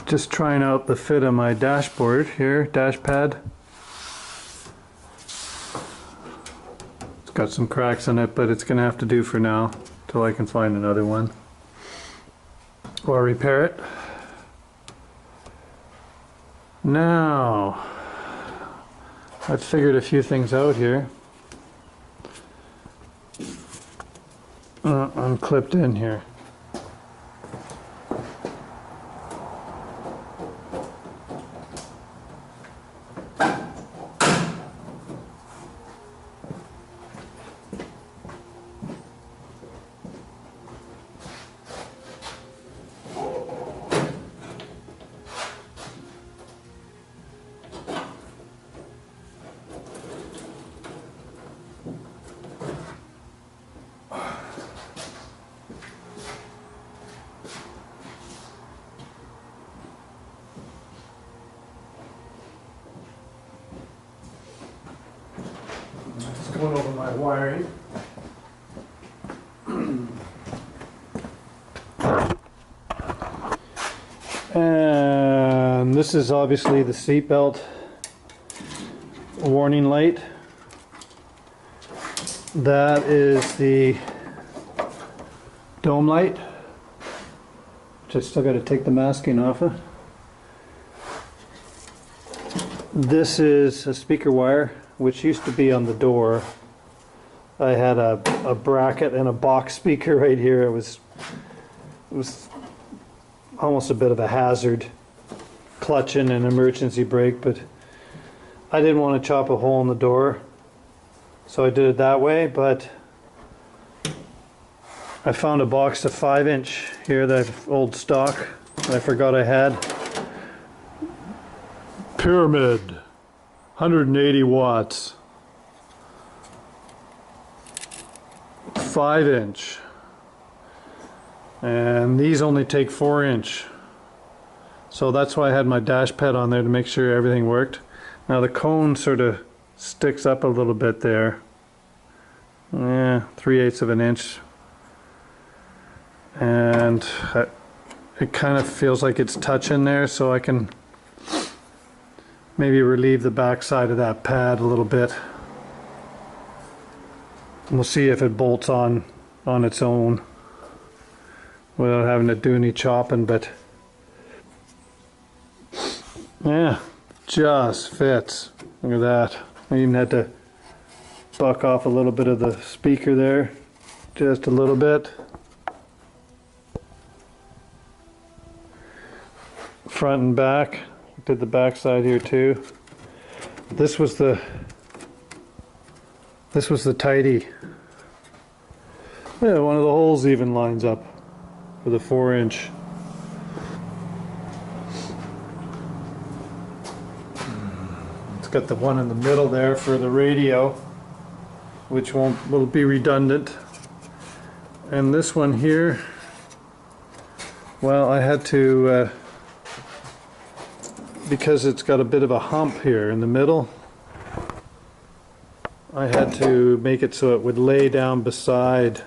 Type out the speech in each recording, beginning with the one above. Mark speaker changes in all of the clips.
Speaker 1: Just trying out the fit of my dashboard here, dash pad. It's got some cracks in it, but it's gonna have to do for now till I can find another one or repair it. Now I've figured a few things out here. I'm clipped in here. Going over my wiring. And this is obviously the seatbelt warning light. That is the dome light, which I still got to take the masking off of. This is a speaker wire, which used to be on the door. I had a bracket and a box speaker right here. It was almost a bit of a hazard, clutching an emergency brake, but I didn't want to chop a hole in the door, so I did it that way. But I found a box of 5-inch here, that old stock that I forgot I had. Pyramid, 180 watts, 5-inch, and these only take 4-inch, so that's why I had my dash pad on there to make sure everything worked. Now the cone sort of sticks up a little bit there, 3/8 of an inch, and it kind of feels like it's touching there, so I can maybe relieve the back side of that pad a little bit. We'll see if it bolts on its own without having to do any chopping, but yeah, just fits. Look at that. I even had to buck off a little bit of the speaker there, just a little bit. Front and back. Did the back side here too. This was the tidy. Yeah, one of the holes even lines up for the 4-inch. It's got the one in the middle there for the radio, which will be redundant. And this one here, well, I had to because it's got a bit of a hump here in the middle, I had to make it so it would lay down beside,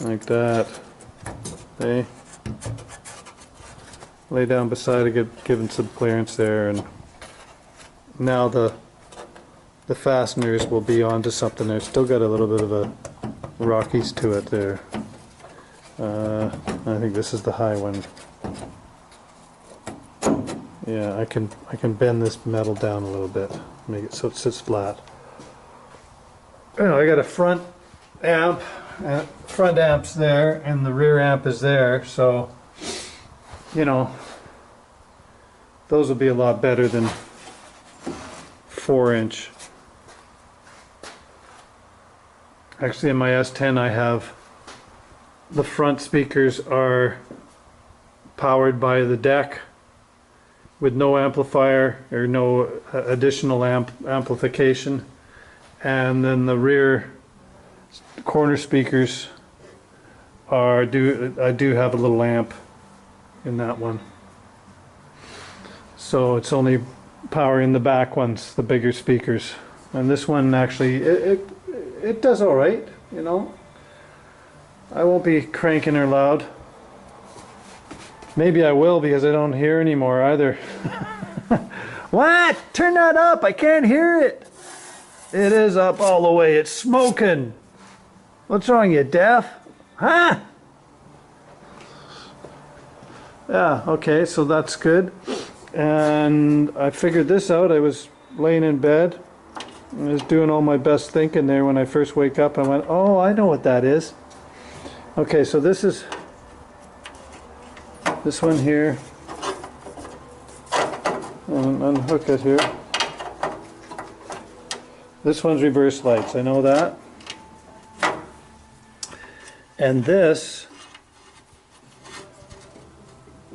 Speaker 1: like that. Okay, lay down beside to giving some clearance there, and now the fasteners will be onto something there. Still got a little bit of a rockies to it there. I think this is the high one. Yeah, I can bend this metal down a little bit, make it so it sits flat. You know, I got a front amp, front amp's there, and the rear amp is there, so you know, those will be a lot better than 4-inch. Actually, in my S10 I have the front speakers are powered by the deck with no amplifier or no additional amplification, and then the rear corner speakers are I do have a little amp in that one, so it's only powering the back ones, the bigger speakers. And this one actually it does all right, you know. I won't be cranking her loud. Maybe I will because I don't hear anymore either. What? Turn that up. I can't hear it. It is up all the way. It's smoking. What's wrong, you deaf? Huh? Yeah, okay, so that's good. And I figured this out. I was laying in bed. I was doing all my best thinking there when I first wake up. I went, oh, I know what that is. Okay, so this is this one here. And unhook it here. This one's reverse lights, I know that. And this,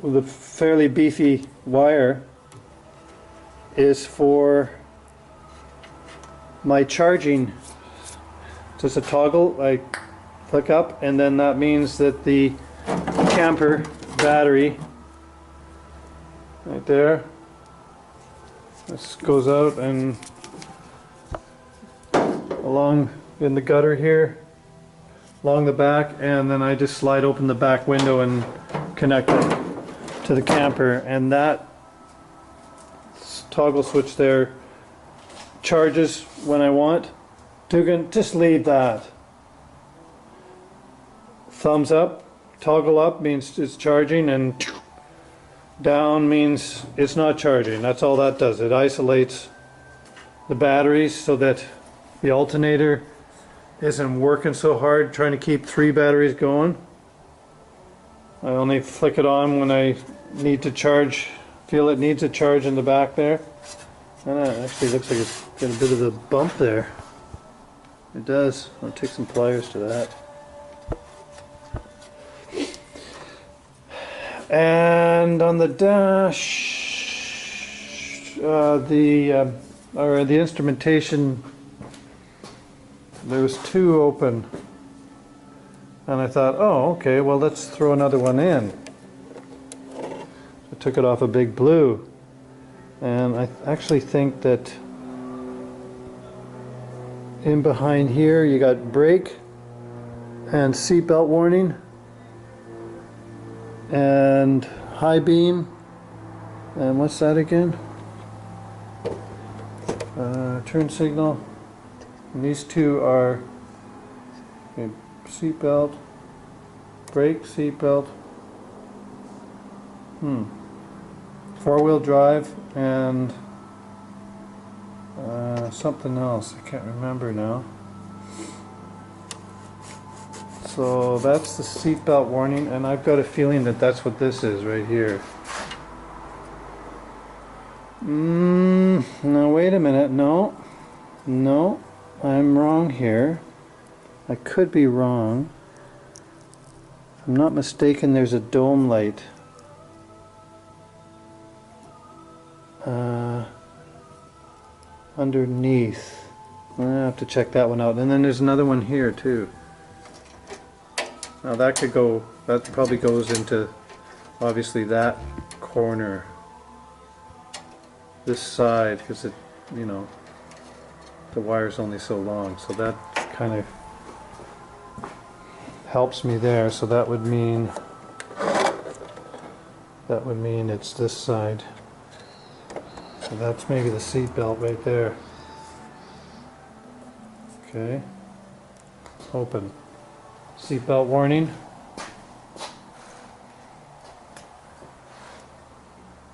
Speaker 1: with a fairly beefy wire, is for my charging. Just a toggle I click up, and then that means that the camper battery right there, this goes out and along in the gutter here, along the back, and then I just slide open the back window and connect it to the camper, and that toggle switch there charges when I want. Dugan, just leave that. Thumbs up, toggle up means it's charging, and down means it's not charging. That's all that does. It isolates the batteries so that the alternator isn't working so hard trying to keep 3 batteries going. I only flick it on when I need to charge, feel it needs a charge in the back there. And it actually looks like it's got a bit of a bump there. It does. I'll take some pliers to that. And on the dash, the instrumentation, there was 2 open, and I thought, oh, okay, well, let's throw another one in. I took it off a Big Blue, and I actually think that in behind here you got brake and seatbelt warning and high beam, and what's that again? Turn signal. And these 2 are okay, seatbelt, brake, seatbelt, 4-wheel drive, and something else. I can't remember now. So that's the seatbelt warning, and I've got a feeling that that's what this is right here. No, wait a minute. No, I'm wrong here. I could be wrong. If I'm not mistaken, there's a dome light. Underneath. I have to check that one out. And then there's another one here too. Now that could go, that probably goes into obviously that corner. This side, because it, you know, the wire's only so long, so that kind of helps me there. So that would mean it's this side. So that's maybe the seat belt right there. Okay. Open. Seat belt warning.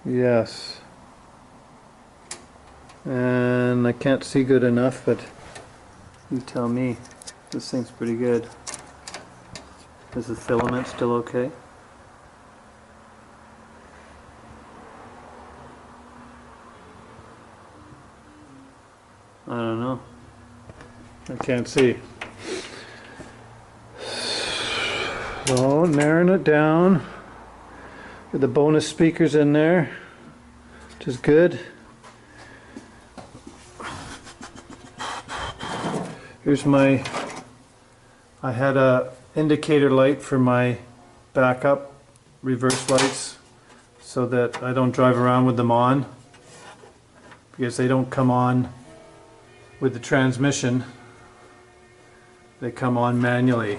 Speaker 1: Yes. And I can't see good enough, but you tell me. This thing's pretty good. Is the filament still okay? I don't know. I can't see. So narrowing it down. Get the bonus speakers in there, which is good. Here's my, I had a indicator light for my backup reverse lights so that I don't drive around with them on, because they don't come on with the transmission, they come on manually.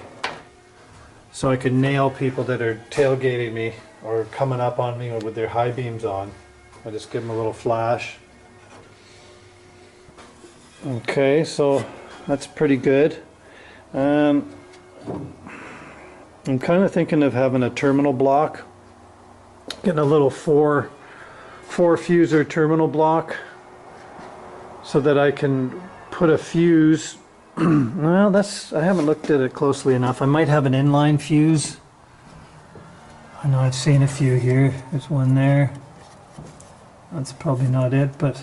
Speaker 1: So I can nail people that are tailgating me or coming up on me with their high beams on. I just give them a little flash. Okay, so that's pretty good. I'm kind of thinking of having a terminal block, getting a little four fuser terminal block, so that I can put a fuse. Well, I haven't looked at it closely enough. I might have an inline fuse. I know I've seen a few here. There's one there. That's probably not it, but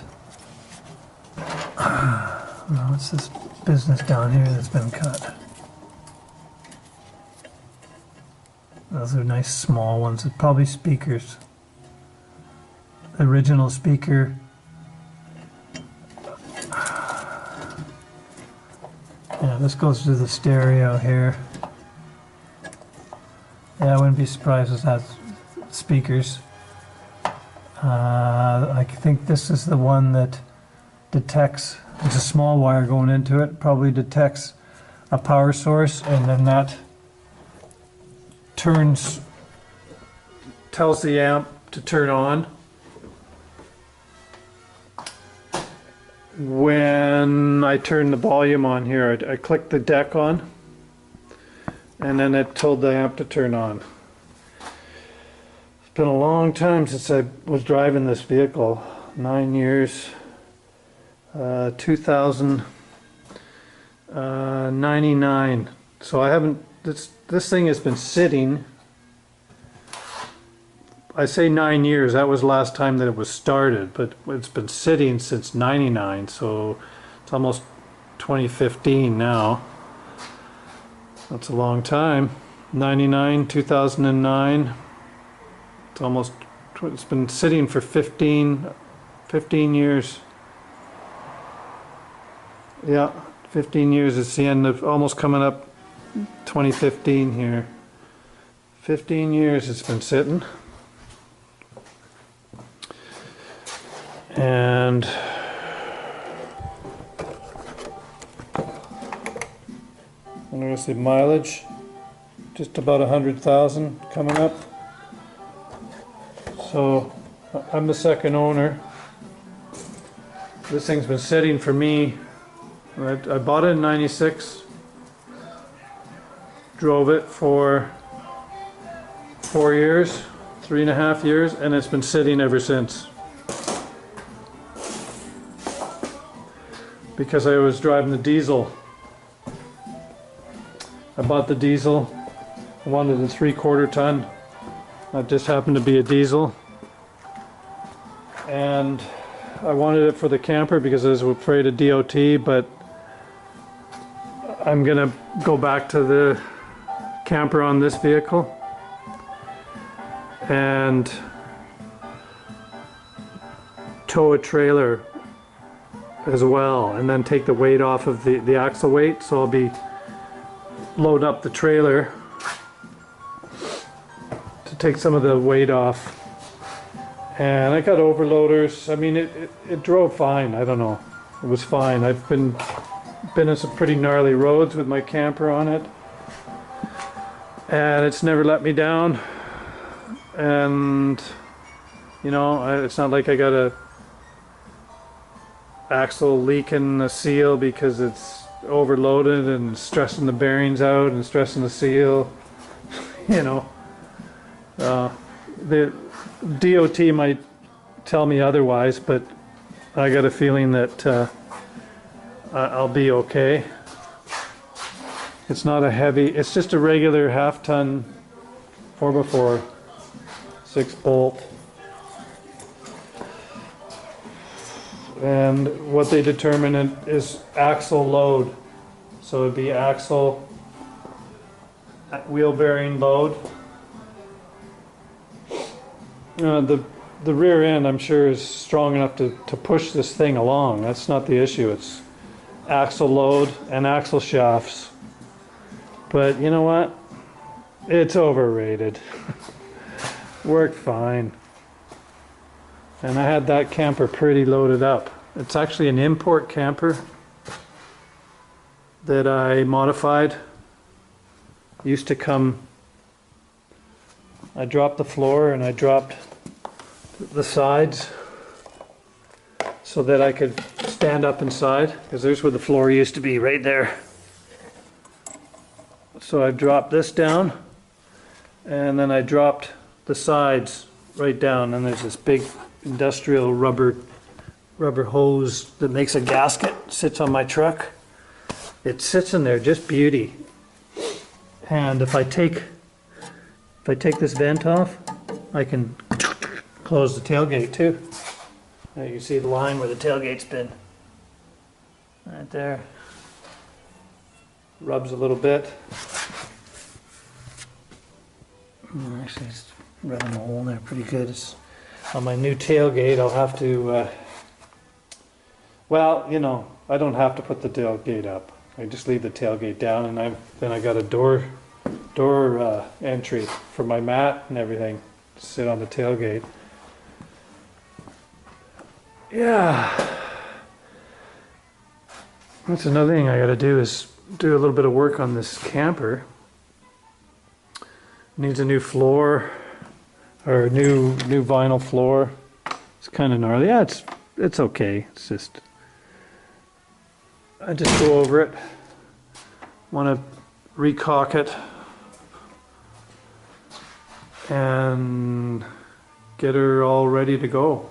Speaker 1: what's this business down here that's been cut? Those are nice small ones. It's probably speakers. Original speaker. Yeah, this goes to the stereo here. Yeah, I wouldn't be surprised if it has speakers. I think this is the one that detects, there's a small wire going into it, probably detects a power source, and then that tells the amp to turn on when I turn the volume on here. I click the deck on, and then it told the amp to turn on. It's been a long time since I was driving this vehicle. 9 years. 2099. So I haven't, this thing has been sitting. I say 9 years, that was the last time that it was started, but it's been sitting since 99, so it's almost 2015 now. That's a long time. 99, 2009. It's been sitting for 15 years. Yeah, 15 years. It's the end of, almost coming up 2015 here. 15 years it's been sitting. And notice the mileage, just about 100,000 coming up. So I'm the second owner. This thing's been sitting for me. I bought it in '96, drove it for 4 years, 3.5 years, and it's been sitting ever since. Because I was driving the diesel. I bought the diesel. I wanted a 3/4 ton. That just happened to be a diesel. And I wanted it for the camper because I was afraid of DOT, but I'm gonna go back to the camper on this vehicle and tow a trailer as well, and then take the weight off of the axle weight. So I'll be loading up the trailer to take some of the weight off. And I got overloaders. I mean, it drove fine. I don't know, it was fine. I've been in some pretty gnarly roads with my camper on it, and it's never let me down. And you know, it's not like I got a axle leaking the seal because it's overloaded and stressing the bearings out and stressing the seal. You know, the DOT might tell me otherwise, but I got a feeling that I'll be okay. It's not a heavy, it's just a regular half-ton 4x4 6-bolt. And what they determine is axle load. So it'd be axle, wheel bearing load. The rear end, I'm sure, is strong enough to push this thing along. That's not the issue. It's axle load and axle shafts. But you know what? It's overrated. Worked fine. And I had that camper pretty loaded up. It's actually an import camper that I modified. Used to come I dropped the floor and I dropped the sides so that I could stand up inside, because there's where the floor used to be, right there. So I dropped this down, and then I dropped the sides right down, and there's this big industrial rubber hose that makes a gasket, sits on my truck. It sits in there, just beauty. And if I take this vent off, I can close the tailgate too. Now you can see the line where the tailgate's been. Right there. Rubs a little bit. Actually, it's rubbing a hole in there pretty good. It's, on my new tailgate, I'll have to, well, you know, I don't have to put the tailgate up. I just leave the tailgate down, and then I got a door entry for my mat and everything to sit on the tailgate. Yeah, that's another thing I got to do, is do a little bit of work on this camper. Needs a new floor, or new vinyl floor. It's kind of gnarly. Yeah, it's okay. It's just, I just go over it. Want to recaulk it and get her all ready to go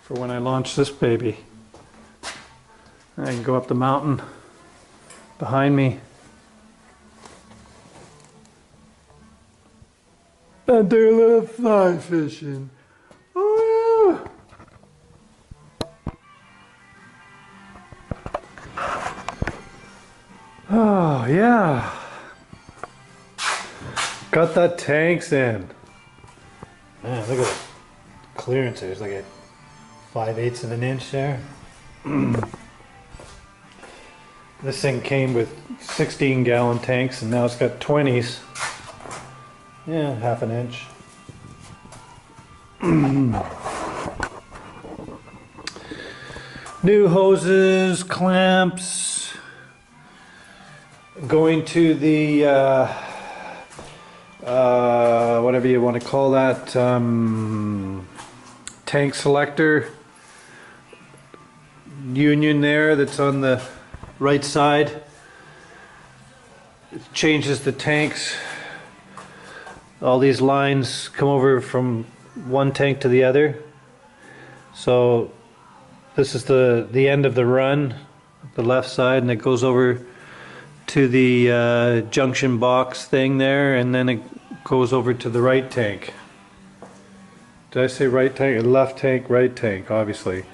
Speaker 1: for when I launch this baby. I can go up the mountain behind me and do a little fly fishing. Oh yeah. Oh yeah. Got that tanks in. Man, look at the clearance. There's like a 5/8 of an inch there. This thing came with 16-gallon tanks, and now it's got 20s. Yeah, half an inch. New hoses, clamps. Going to the whatever you want to call that, tank selector union there that's on the right side. It changes the tanks. All these lines come over from one tank to the other. So this is the end of the run, the left side, and it goes over to the junction box thing there, and then it goes over to the right tank. Did I say right tank? Left tank, right tank, obviously.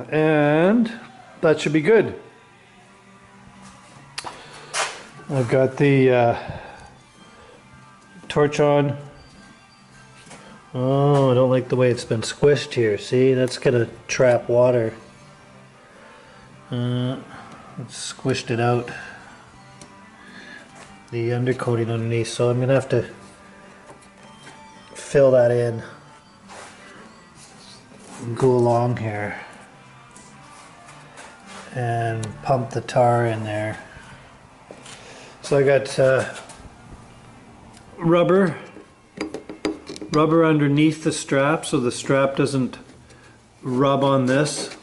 Speaker 1: And that should be good. I've got the torch on. Oh, I don't like the way it's been squished here. See, that's gonna trap water. It's squished it out, the undercoating underneath, so I'm gonna have to fill that in and go along here and pump the tar in there. So I got rubber underneath the strap, so the strap doesn't rub on this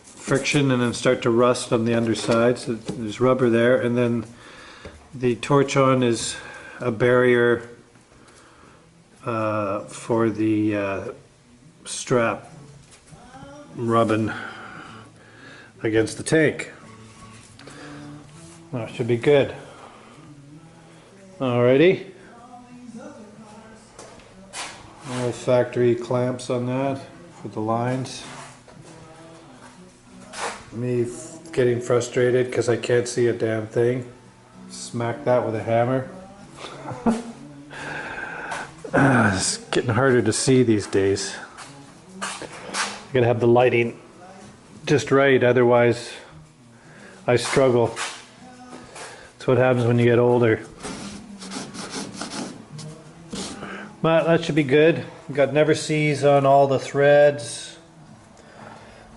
Speaker 1: friction and then start to rust on the underside. So there's rubber there, and then the torch on is a barrier for the strap rubbing against the tank. That should be good. Alrighty. All factory clamps on that for the lines. Me getting frustrated because I can't see a damn thing. Smack that with a hammer. It's getting harder to see these days. You gotta have the lighting just right, otherwise I struggle. That's what happens when you get older. But that should be good. Got never sees on all the threads,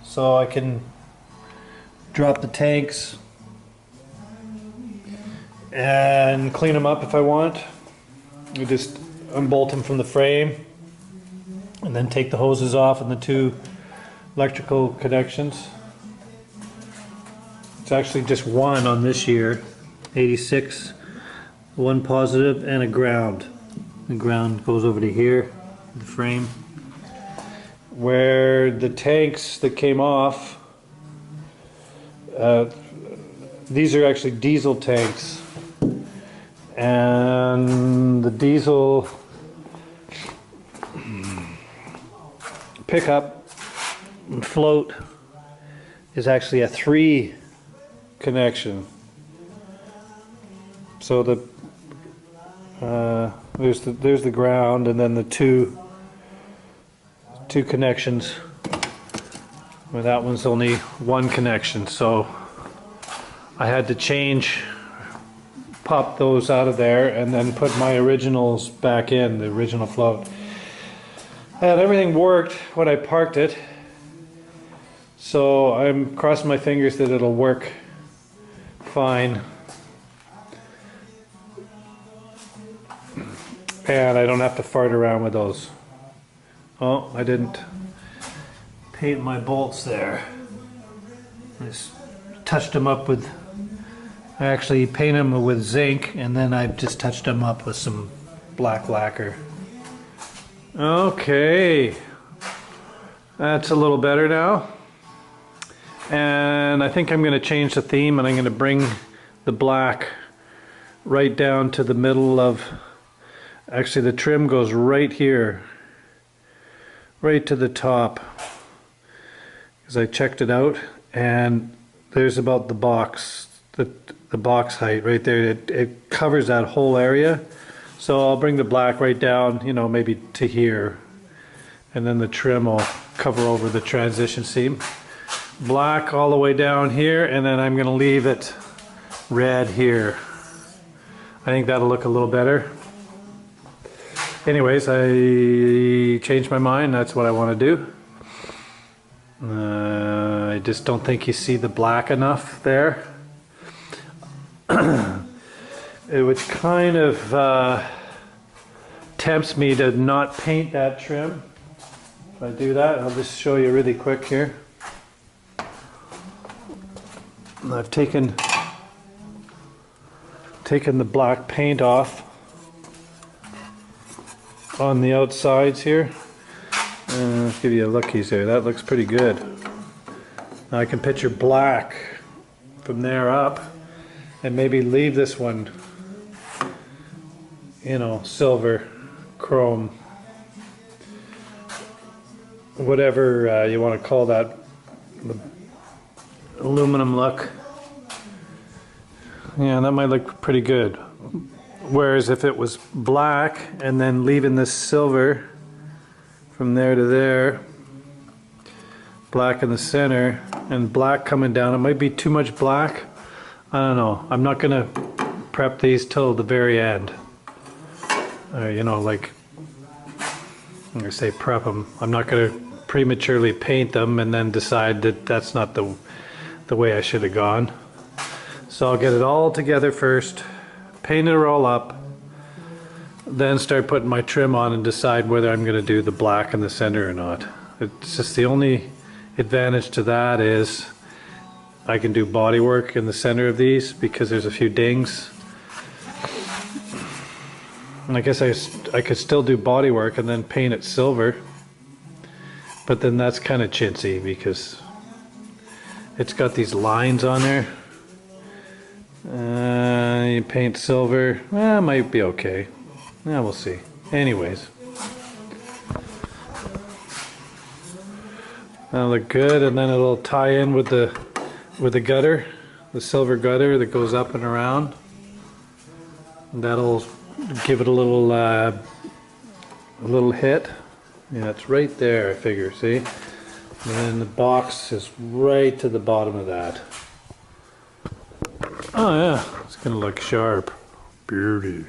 Speaker 1: so I can drop the tanks and clean them up if I want. I just unbolt them from the frame and then take the hoses off and the two electrical connections. It's actually just one on this year, 86, one positive and a ground. The ground goes over to here, the frame. Where the tanks that came off, these are actually diesel tanks, and the diesel pickup and float is actually a 3 connection. So there's the ground, and then the two connections. Well, that one's only 1 connection, so I had to pop those out of there and then put my originals back in, the original float. And everything worked when I parked it, so I'm crossing my fingers that it'll work fine. And I don't have to fart around with those. Oh, I didn't paint my bolts there. I just touched them up with, I actually painted them with zinc, and then I just touched them up with some black lacquer. Okay, that's a little better now. And I think I'm going to change the theme, and I'm going to bring the black right down to the middle of, actually the trim goes right here, right to the top, because I checked it out, and there's about the box, the box height right there. It covers that whole area. So I'll bring the black right down, you know, maybe to here, and then the trim will cover over the transition seam. Black all the way down here, and then I'm going to leave it red here. I think that'll look a little better. Anyways, I changed my mind. That's what I want to do. I just don't think you see the black enough there. Which kind of tempts me to not paint that trim. If I do that, I'll just show you really quick here. I've taken the black paint off on the outsides here. Let's give you a lookies there. That looks pretty good. Now I can picture black from there up, and maybe leave this one, you know, silver, chrome, whatever you want to call that, the aluminum look. Yeah, that might look pretty good. Whereas if it was black and then leaving this silver from there to there, black in the center and black coming down, it might be too much black. I don't know. I'm not gonna prep these till the very end. You know, like, I'm gonna say prep them. I'm not gonna prematurely paint them and then decide that that's not the way I should have gone. So I'll get it all together first, paint it all up, then start putting my trim on and decide whether I'm gonna do the black in the center or not. It's just the only advantage to that is I can do body work in the center of these because there's a few dings. And I guess I could still do body work and then paint it silver, but then that's kind of chintzy because it's got these lines on there. You paint silver, well, it might be okay. Yeah, we'll see. Anyways, that'll look good, and then it'll tie in with the gutter, the silver gutter that goes up and around. And that'll give it a little hit. Yeah, it's right there, I figure. See, and then the box is right to the bottom of that. Oh yeah, it's gonna look sharp. Beauty.